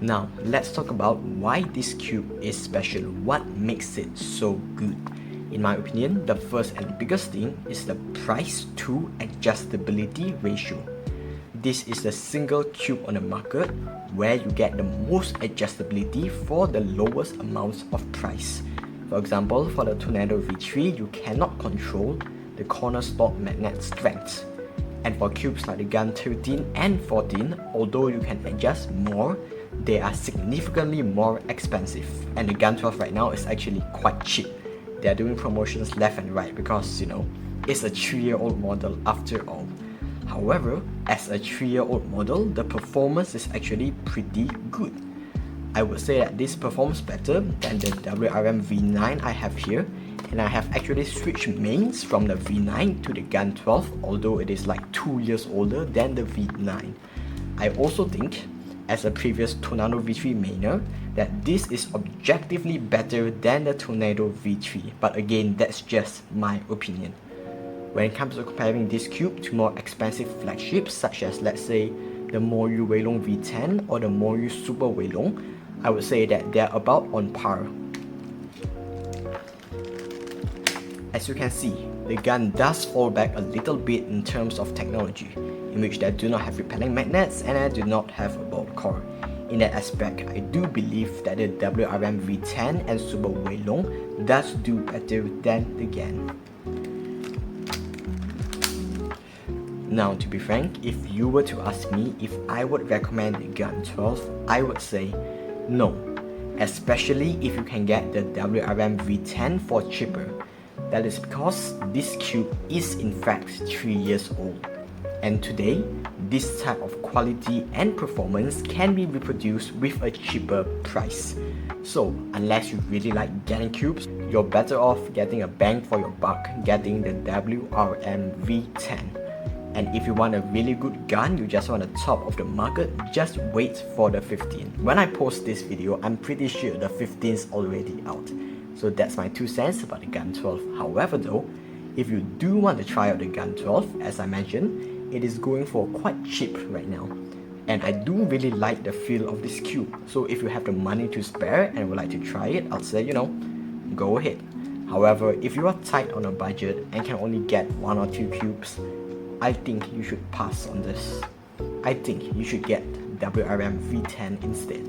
Now, let's talk about why this cube is special, what makes it so good. In my opinion, the first and biggest thing is the price to adjustability ratio. This is the single cube on the market where you get the most adjustability for the lowest amounts of price. For example, for the Tornado V3, you cannot control the corner stock magnet strength. And for cubes like the Gun 13 and 14, although you can adjust more, they are significantly more expensive. And the Gun 12 right now is actually quite cheap. They are doing promotions left and right because, it's a 3-year-old model after all. However, as a 3-year-old model, the performance is actually pretty good. I would say that this performs better than the WRM V9 I have here, and I have actually switched mains from the V9 to the Gun 12, although it is like 2 years older than the V9. I also think, as a previous Tornado V3 mainer, that this is objectively better than the Tornado V3, but again, that's just my opinion. When it comes to comparing this cube to more expensive flagships such as, let's say, the moyu Weilong V10 or the moyu Super Weilong, I would say that they are about on par. As you can see, the gun does fall back a little bit in terms of technology, in which they do not have repelling magnets and I do not have a bolt core. In that aspect, I do believe that the WRM V10 and Super Weilong does do better than the GAN. Now, to be frank, if you were to ask me if I would recommend the Gun 12, I would say no, especially if you can get the WRM V10 for cheaper. That is because this cube is in fact 3 years old, and today, this type of quality and performance can be reproduced with a cheaper price. So, unless you really like getting cubes, you're better off getting a bang for your buck, getting the WRM V10. And if you want a really good gun, you just want the top of the market, just wait for the 15. When I post this video, I'm pretty sure the 15 is already out. So that's my 2 cents about the Gun 12. However though, if you do want to try out the Gun 12, as I mentioned, it is going for quite cheap right now. And I do really like the feel of this cube. So if you have the money to spare and would like to try it, I'll say, go ahead. However, if you are tight on a budget and can only get 1 or 2 cubes, I think you should pass on this. I think you should get WRM V10 instead.